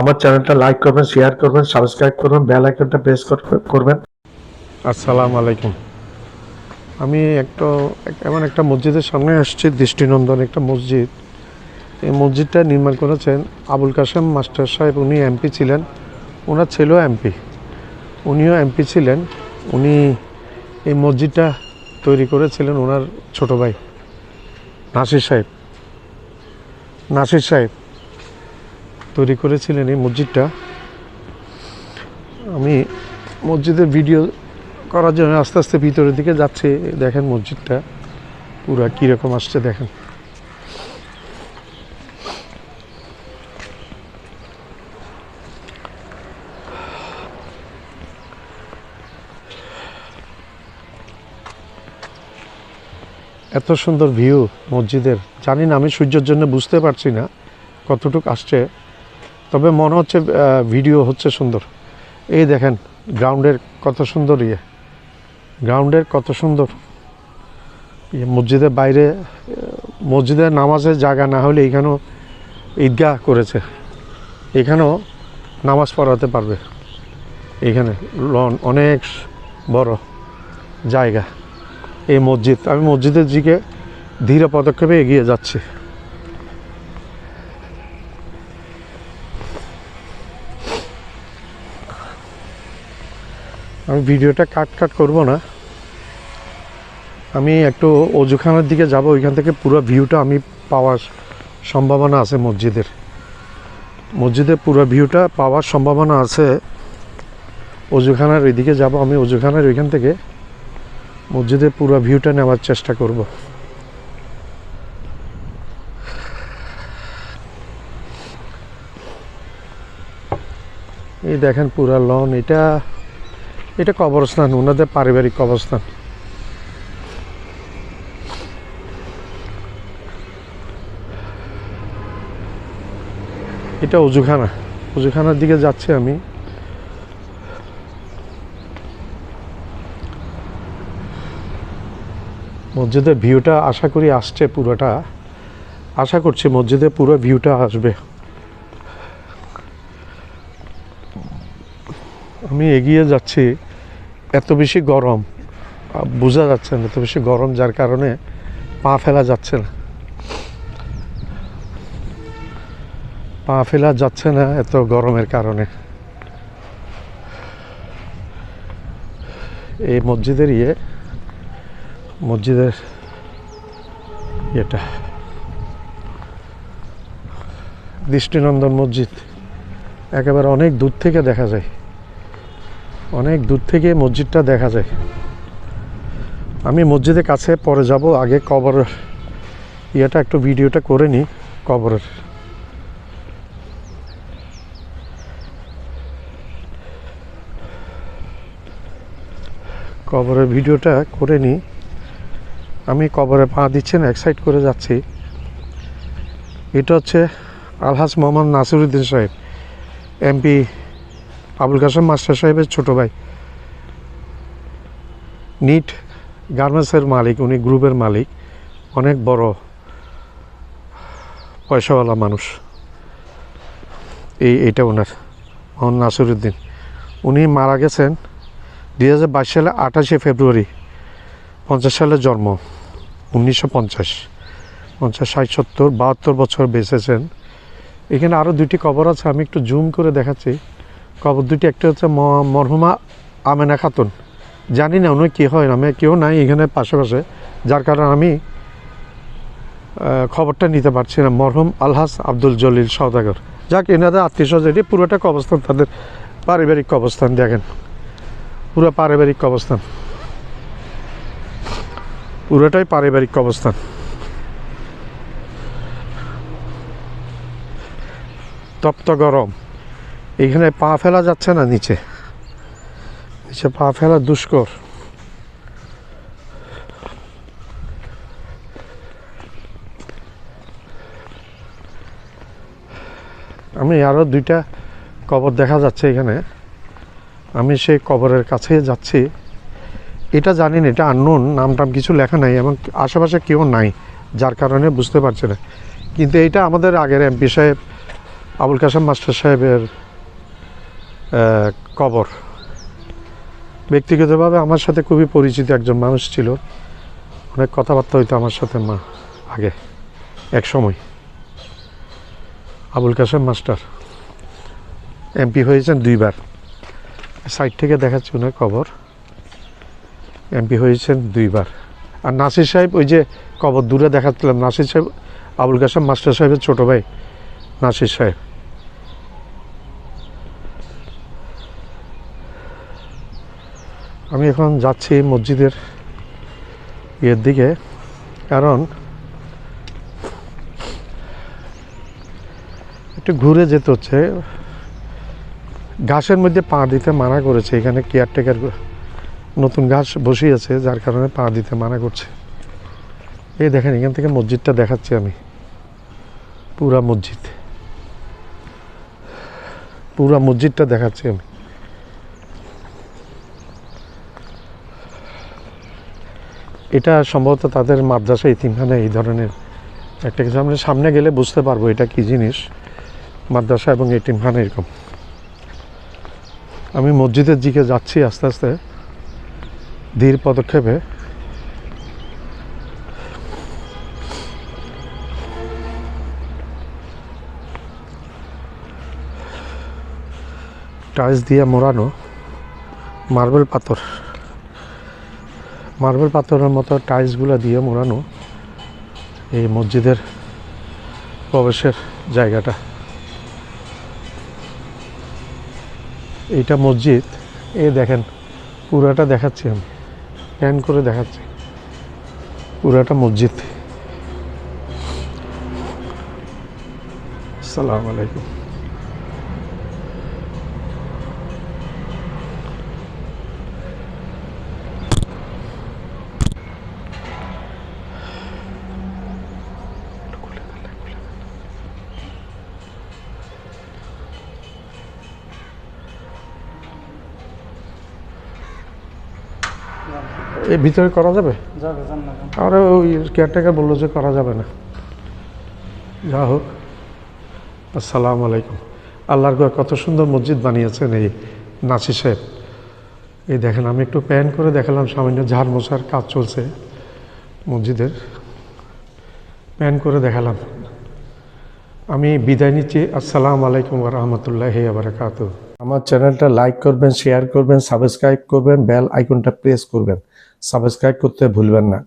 আমার চ্যানেলটা লাইক করবেন, শেয়ার করবেন, সাবস্ক্রাইব করবেন, বেল আইকনটা প্রেস করবেন। আসসালামু আলাইকুম। আমি এমন একটা মসজিদের সামনে আসছি, দৃষ্টিনন্দন একটা মসজিদ। এই মসজিদটা নির্মাণ করেছেন আবুল কাশেম মাস্টার সাহেব। উনি এমপি ছিলেন, ওনার ছেলেও এমপি, উনিও এমপি ছিলেন। উনি এই মসজিদটা তৈরি করেছিলেন ওনার ছোট ভাই নাসির সাহেব তৈরি করেছিলেন এই মসজিদটা। আমি মসজিদের ভিডিও করার জন্য আস্তে আস্তে ভিতরের দিকে যাচ্ছি। দেখেন মসজিদটা পুরা কীরকম আসছে দেখেন। এত সুন্দর ভিউ মসজিদের, জানি না, আমি সূর্যের জন্য বুঝতে পারছি না কতটুকু আসছে, তবে মনে হচ্ছে ভিডিও হচ্ছে সুন্দর। এই দেখেন গ্রাউন্ডের কত সুন্দর মসজিদের বাইরে, মসজিদের নামাজের জায়গা না হলে এখানেও ঈদগাহ করেছে, এখানেও নামাজ পড়াতে পারবে। এখানে লন অনেক বড় জায়গা এই মসজিদ। আমি মসজিদের দিকে ধীরে পদক্ষেপে এগিয়ে যাচ্ছি। আমি ভিডিওটা কাট করব না, আমি একটু অজুখানার দিকে যাব, ওইখান থেকে পুরো ভিউটা আমি পাওয়ার সম্ভাবনা আছে। মসজিদের পুরো ভিউটা পাওয়ার সম্ভাবনা আছে। অজুখানার ওইদিকে যাব আমি, অজুখানার ওইখান থেকে মসজিদের পুরো ভিউটা নেওয়ার চেষ্টা করব। এই দেখেন পুরা লন, এটা কবরস্থান, ওনাদের পারিবারিক কবরস্থান। এটা অজুখানার দিকে যাচ্ছি আমি। মসজিদের ভিউটা আশা করি আসছে, পুরোটা আশা করছি মসজিদের পুরো ভিউটা আসবে। আমি এগিয়ে যাচ্ছি, এত বেশি গরম বোঝা যাচ্ছে না, এত বেশি গরম যার কারণে পা ফেলা যাচ্ছে না এত গরমের কারণে। এই মসজিদের এটা দৃষ্টিনন্দন মসজিদ, একেবারে অনেক দূর থেকে দেখা যায়, অনেক দূর থেকে মসজিদটা দেখা যায়। আমি মসজিদের কাছে পরে যাব, আগে কবরের একটু ভিডিওটা করে নিই। কবরের ভিডিওটা করে নিই। আমি কবরে পা দিচ্ছি না, এক সাইড করে যাচ্ছি। এটা হচ্ছে আলহাজ মোহাম্মদ নাসিরউদ্দিন সাহেব, এমপি আবুল কাশেম মাস্টার সাহেবের ছোট ভাই। নিট গার্মেন্টসের মালিক, উনি গ্রুপের মালিক, অনেক বড় পয়সাওয়ালা মানুষ। এইটা ওনার মোহাম্মদ নাসিরউদ্দিন। উনি মারা গেছেন 2022 সালে 28শে ফেব্রুয়ারি। 50 সালে জন্ম, 1950, 50, 60, 70, 72 বছর বেঁচেছেন। এখানে আরও দুইটি কবর আছে, আমি একটু জুম করে দেখাচ্ছি কবর দুটি। একটা হচ্ছে মরহুমা আমেনা খাতুন, জানি না উনি কী হয়, আমি কেউ নাই এখানে পাশে, যার কারণে আমি খবরটা নিতে পারছি না। মরহুম আলহাজ আব্দুল জলিল সওদাগর, যাক এনাদের আত্মীয় স্বজন। এটি পুরোটা কবরস্থান, তাদের পারিবারিক কবরস্থান। দেখেন পুরো পারিবারিক কবরস্থান, পুরোটাই পারিবারিক কবরস্থান। তপ্ত গরম, এখানে পা ফেলা যাচ্ছে না, নিচে পা ফেলা দুষ্কর। আমি আরও দুইটা কবর দেখা যাচ্ছে এখানে, আমি সেই কবরের কাছে যাচ্ছি। এটা জানি না, এটা আননোন, নাম কিছু লেখা নাই এবং আশেপাশে কেউ নাই, যার কারণে বুঝতে পারছি না। কিন্তু এইটা আমাদের আগের এমপি সাহেব আবুল কাসেম মাস্টার সাহেবের কবর। ব্যক্তিগতভাবে আমার সাথে খুবই পরিচিত একজন মানুষ ছিল, অনেক কথাবার্তা হইতো আমার সাথে মা আগে এক সময়। আবুল কাসেম মাস্টার এমপি হয়েছেন 2 বার, সাইড থেকে দেখাচ্ছি ওনার কবর, এমপি হয়েছেন 2 বার। আর নাসির সাহেব ওই যে কবর দূরে দেখাচ্ছিলাম, নাসির সাহেব আবুল কাসেম মাস্টার সাহেবের ছোট ভাই নাসির সাহেব। আমি এখন যাচ্ছি মসজিদের ইয়ের দিকে, কারণ একটু ঘুরে যেতে হচ্ছে। ঘাসের মধ্যে পা দিতে মানা করেছে, এখানে কেয়ারটেকার নতুন ঘাস বসিয়েছে, যার কারণে পা দিতে মানা করছে। এই দেখেন এখান থেকে মসজিদটা দেখাচ্ছি আমি, পুরা মসজিদ, পুরা মসজিদটা দেখাচ্ছি আমি। এটা সম্ভবত তাদের মাদ্রাসা ইতিমখানা এই ধরনের একটা কিছু। আমরা সামনে গেলে বুঝতে পারবো এটা কি জিনিস, মাদ্রাসা এবং এতিমখানা এরকম। আমি মসজিদের দিকে যাচ্ছি আস্তে আস্তে ধীর পদক্ষেপে। টাইলস দিয়ে মোড়ানো, মার্বেল পাথর, মার্বেল পাথরের মতো টাইলসগুলো দিয়ে মোড়ানো এই মসজিদের প্রবেশের জায়গাটা। এইটা মসজিদ, এই দেখেন পুরাটা দেখাচ্ছি আমি, প্যান করে দেখাচ্ছি পুরাটা মসজিদ। আসসালামু আলাইকুম। এই ভিতরে করা যাবে? আর ওই কেয়ারটেকার বললো যে করা যাবে না। যা হোক, আসসালামু আলাইকুম। আল্লাহর ঘর, কত সুন্দর মসজিদ বানিয়েছেন এই নাসির সাহেব। এই দেখেন আমি একটু প্যান করে দেখালাম, সামান্য ঝাড় মোছার কাজ চলছে মসজিদের, প্যান করে দেখালাম। আমি বিদায় নিচ্ছি। আসসালামু আলাইকুম ওয়া রাহমাতুল্লাহি ওয়া বারাকাতুহু। আমার চ্যানেলটা লাইক করবেন, শেয়ার করবেন, সাবস্ক্রাইব করবেন, বেল আইকনটা প্রেস করবেন। সাবস্ক্রাইব করতে ভুলবেন না।